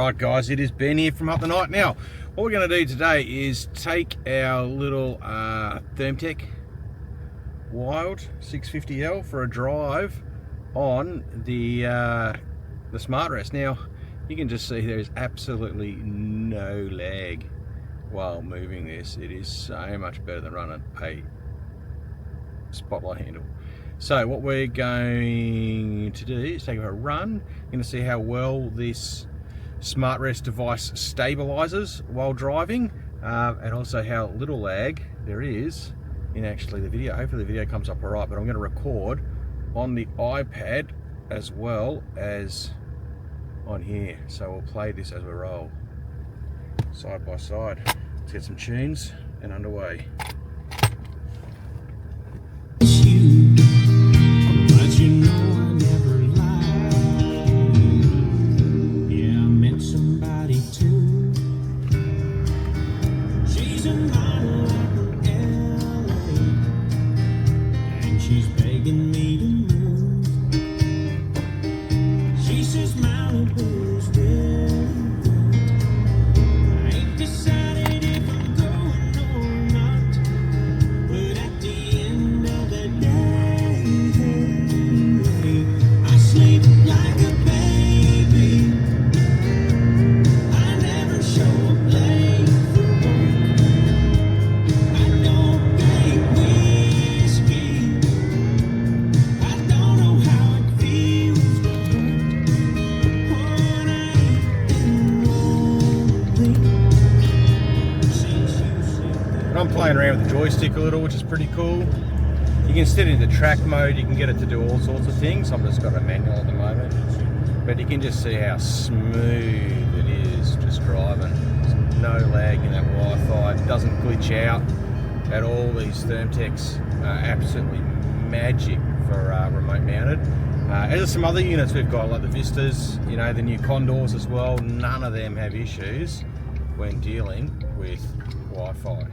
Alright guys, it is Ben here from Up the Night. Now, what we're going to do today is take our little ThermTec Wild 650L for a drive on the smart rest. Now, you can just see there is absolutely no lag while moving this. It is so much better than running a spotlight handle. So what we're going to do is take a run. You're going to see how well this smart rest device stabilizes while driving, and also how little lag there is in actually the video. Hopefully the video comes up alright, but I'm going to record on the iPad as well as on here, so we'll play this as we roll side by side. Let's get some tunes and underway. I'm playing around with the joystick a little, which is pretty cool. You can set it into track mode, you can get it to do all sorts of things. I've just got a manual at the moment, but you can just see how smooth it is just driving. There's no lag in that Wi-Fi, it doesn't glitch out at all. These ThermTecs are absolutely magic for remote mounted. As are some other units we've got, like the Vistas, you know, the new Condors as well. None of them have issues when dealing with Wi-Fi.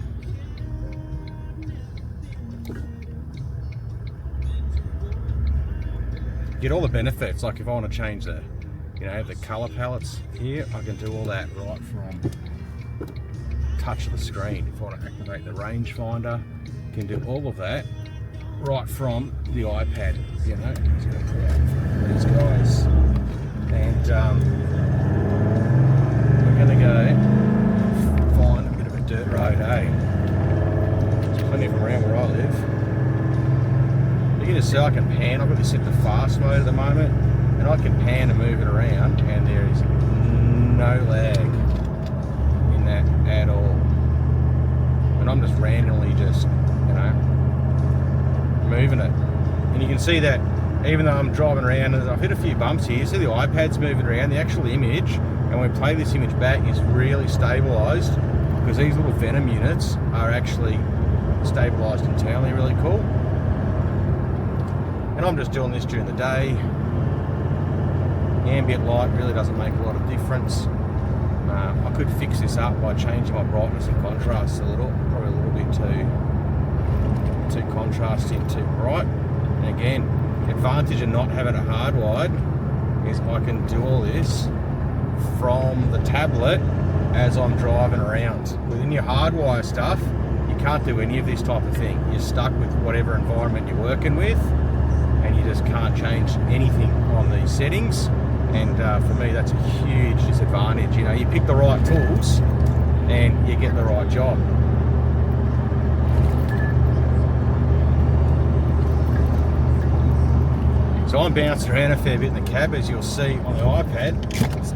Get all the benefits, like if I want to change the, you know, the color palettes here, I can do all that right from touch of the screen. If I want to activate the rangefinder, I can do all of that right from the iPad. You know, just going to pull out these guys, and we're going to go find a bit of a dirt road. Hey, there's plenty of them around where I live. You can just see I can pan. I've got this set to fast mode at the moment, and I can pan and move it around, and there is no lag in that at all. And I'm just randomly just, you know, moving it. And you can see that even though I'm driving around and I've hit a few bumps here, you see the iPad's moving around, the actual image, and when we play this image back, is really stabilized, because these little Venom units are actually stabilized internally, really cool. And I'm just doing this during the day. Ambient light really doesn't make a lot of difference. I could fix this up by changing my brightness and contrast a little, probably a little bit too contrasting, too bright. And again, the advantage of not having it hardwired is I can do all this from the tablet as I'm driving around. Within your hardwire stuff, you can't do any of this type of thing. You're stuck with whatever environment you're working with, and you just can't change anything on these settings. And for me, that's a huge disadvantage. You know, you pick the right tools and you get the right job. So I'm bouncing around a fair bit in the cab, as you'll see on the iPad,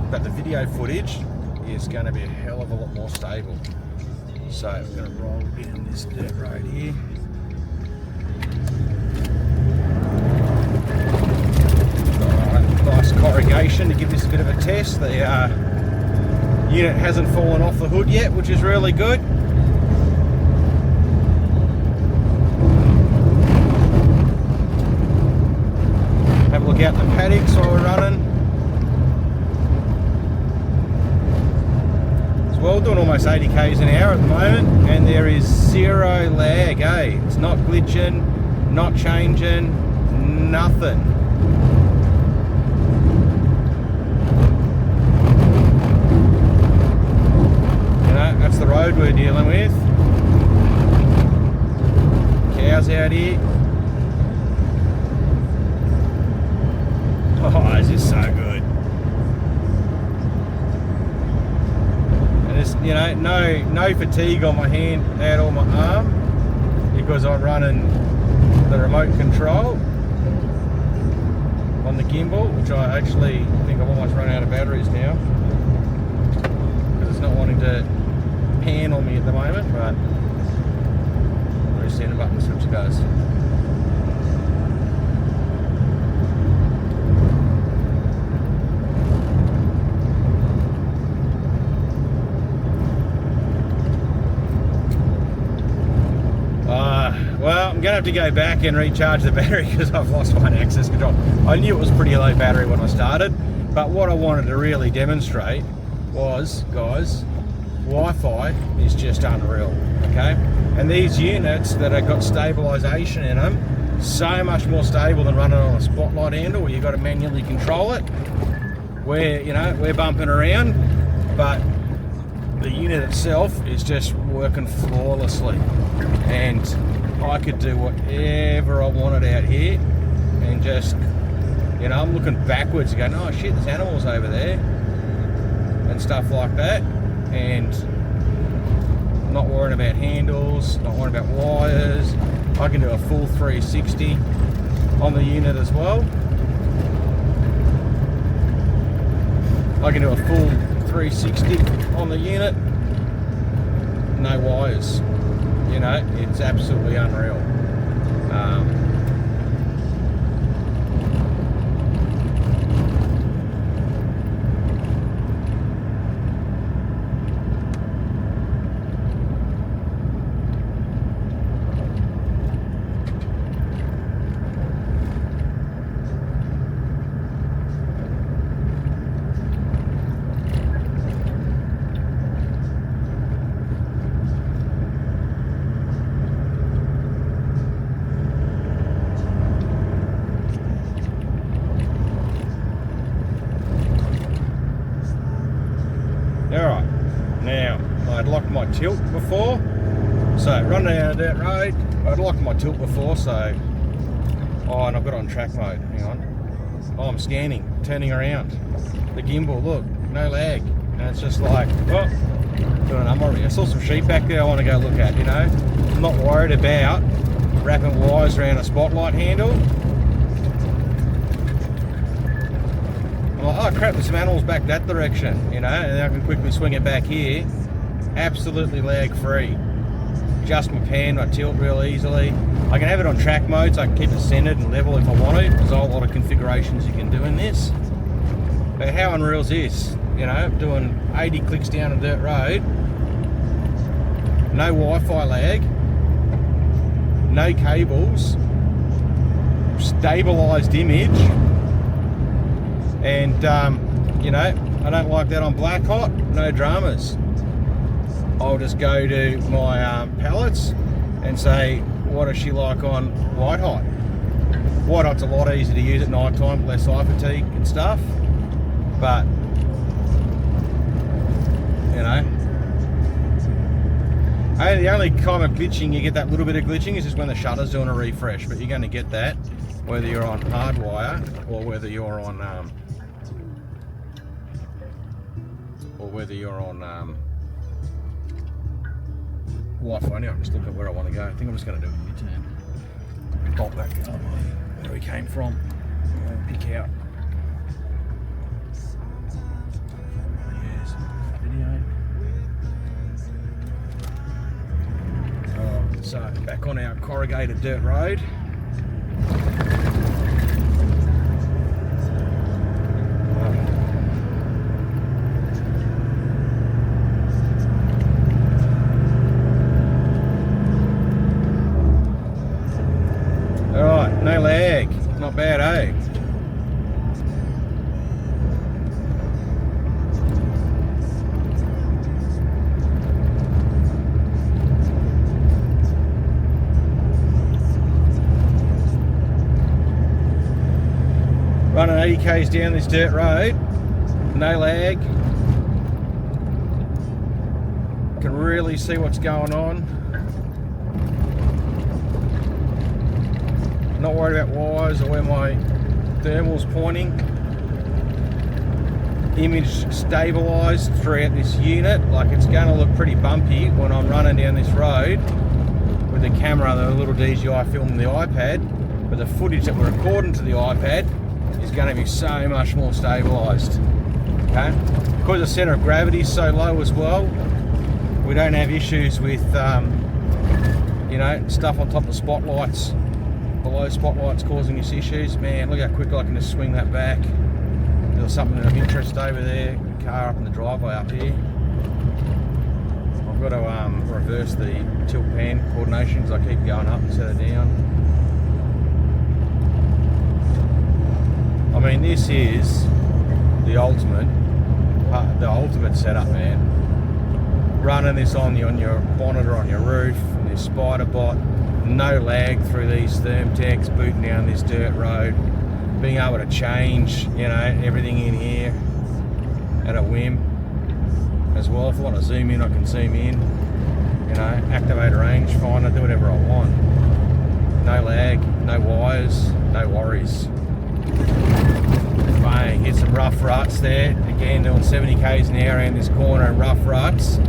but the video footage is going to be a hell of a lot more stable. So we're going to roll down this dirt road here. Nice corrugation to give this a bit of a test. The unit hasn't fallen off the hood yet, which is really good. Have a look out the paddocks while we're running. As well, doing almost 80 k's an hour at the moment, and there is zero lag, eh? It's not glitching, not changing, nothing. the road we're dealing with. Cows out here. Oh, this is so good. And there's, you know, no fatigue on my hand out or my arm because I'm running the remote control on the gimbal, which I actually think I've almost run out of batteries now because it's not wanting to pan on me at the moment, but center button switch goes. Well, I'm going to have to go back and recharge the battery because I've lost my access control. I knew it was pretty low battery when I started, but what I wanted to really demonstrate was, guys, Wi-Fi is just unreal, okay? And these units that have got stabilisation in them, so much more stable than running on a spotlight handle where you've got to manually control it. We're bumping around, but the unit itself is just working flawlessly. And I could do whatever I wanted out here and just, I'm looking backwards going, oh shit, there's animals over there and stuff like that. And not worrying about handles, not worrying about wires. I can do a full 360 on the unit as well. I can do a full 360 on the unit, no wires. It's absolutely unreal. Alright, now I'd locked my tilt before, so running down a dirt road, I'd locked my tilt before, so, and I've got it on track mode, hang on. Oh, I'm scanning, turning around, the gimbal, look, no lag, and it's just like, oh, doing a number. I saw some sheep back there I want to go look at, I'm not worried about wrapping wires around a spotlight handle. I'm like, oh crap, there's some animals back that direction, and I can quickly swing it back here. Absolutely lag free. Adjust my pan, my tilt real easily. I can have it on track mode so I can keep it centered and level if I want to. There's a whole lot of configurations you can do in this. But how unreal is this? Doing 80 clicks down a dirt road, no Wi-Fi lag, no cables, stabilised image. And I don't like that on black hot, no dramas. I'll just go to my palettes and say, what is she like on white hot? White hot's a lot easier to use at night time, less eye fatigue and stuff, but the only kind of glitching, you get that little bit of glitching is just when the shutter's doing a refresh, but you're going to get that whether you're on hardwire or whether you're on Wi-Fi. Anyway, I'm just looking at where I want to go. I think I'm just going to do a U-turn. Bolt back where we came from. Pick out. Yes, video. So back on our corrugated dirt road. Alright, no lag. Not bad, eh? Running 80 k's down this dirt road, no lag. Can really see what's going on. Not worried about wires or where my thermal's pointing. Image stabilized throughout this unit. Like, it's going to look pretty bumpy when I'm running down this road with the camera, the little DJI film, the iPad, but the footage that we're recording to the iPad is going to be so much more stabilized. Okay, because the center of gravity is so low as well, we don't have issues with you know, stuff on top of spotlights, below spotlights causing us issues. Man, look how quick I can just swing that back. There's something of interest over there, car up in the driveway up here. I've got to reverse the tilt pan coordination because I keep going up instead of down. I mean, this is the ultimate setup, man. Running this on your monitor on your roof, and this SpydaBot, no lag through these ThermTecs, booting down this dirt road, being able to change, you know, everything in here at a whim as well. If I want to zoom in, I can zoom in, you know, activate a rangefinder, do whatever I want. No lag, no wires, no worries. Bang, hit some rough ruts there. Again, doing 70 k's an hour in this corner and rough ruts.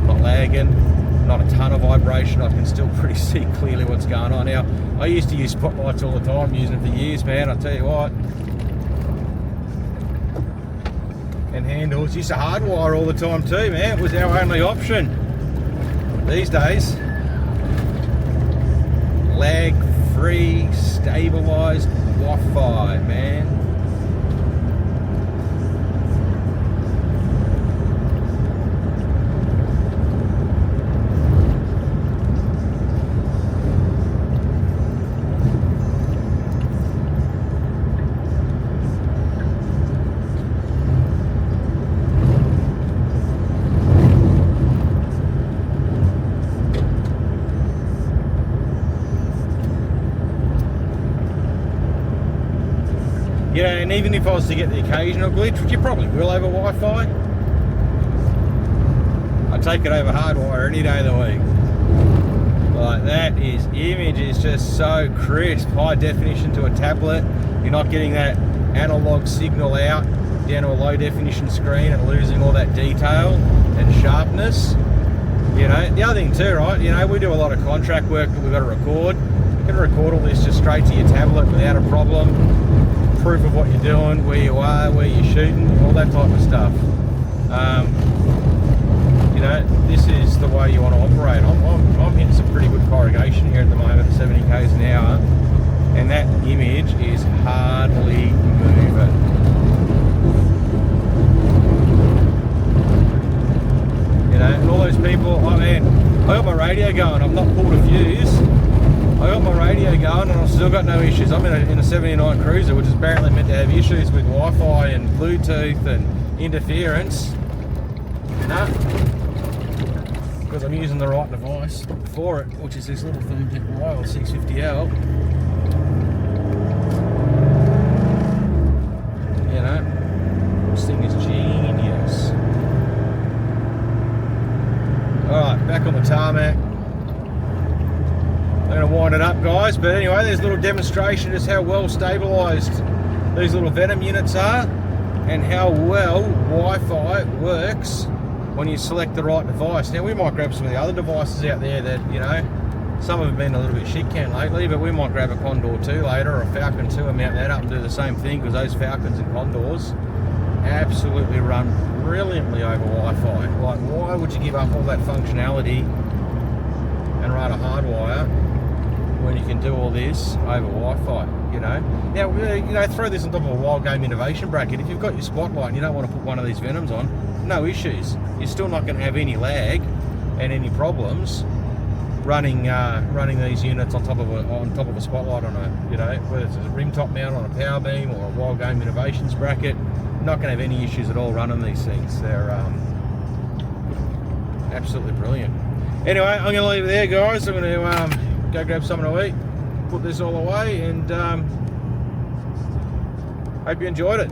Not lagging, not a ton of vibration. I can still pretty see clearly what's going on now. I used to use spotlights all the time, using them for years, man. I'll tell you what. And handles, used to hardwire all the time too, man. It was our only option. These days, lag-free, stabilized Wi-Fi, man. You know, and even if I was to get the occasional glitch, which you probably will over Wi-Fi, I'd take it over hardwire any day of the week. Like, that is, image is just so crisp, high definition to a tablet. You're not getting that analog signal out down to a low definition screen and losing all that detail and sharpness. You know, the other thing too, right, you know, we do a lot of contract work that we've got to record. You can record all this just straight to your tablet without a problem. Proof of what you're doing, where you are, where you're shooting, all that type of stuff. You know, this is the way you want to operate. I'm hitting some pretty good corrugation here at the moment, 70 k's an hour, and that image is hardly moving. You know, and all those people, oh man, I got my radio going, I've not pulled a fuse. I got my radio going and I've still got no issues. I'm in a 79 Cruiser, which is apparently meant to have issues with Wi-Fi and Bluetooth and interference. No, because I'm using the right device for it, which is this little ThermTec Wild 650L. You know, this thing is genius. Alright, back on the tarmac. I'm going to wind it up, guys, but anyway, there's a little demonstration just how well stabilized these little Venom units are and how well Wi-Fi works when you select the right device. Now, we might grab some of the other devices out there that, you know, some have been a little bit shit can lately, but we might grab a Condor 2 later or a Falcon 2 and mount that up and do the same thing, because those Falcons and Condors absolutely run brilliantly over Wi-Fi. Like, why would you give up all that functionality and run a hardwire when you can do all this over Wi-Fi, you know? Now, you know, throw this on top of a wild game innovation bracket. If you've got your spotlight and you don't want to put one of these Venoms on, no issues. You're still not going to have any lag and any problems running these units on top of a spotlight on a, you know, whether it's a rim top mount on a power beam or a wild game innovations bracket. You're not going to have any issues at all running these things. They're absolutely brilliant. Anyway, I'm going to leave it there, guys. I'm going to go grab something to eat, put this all away, and hope you enjoyed it.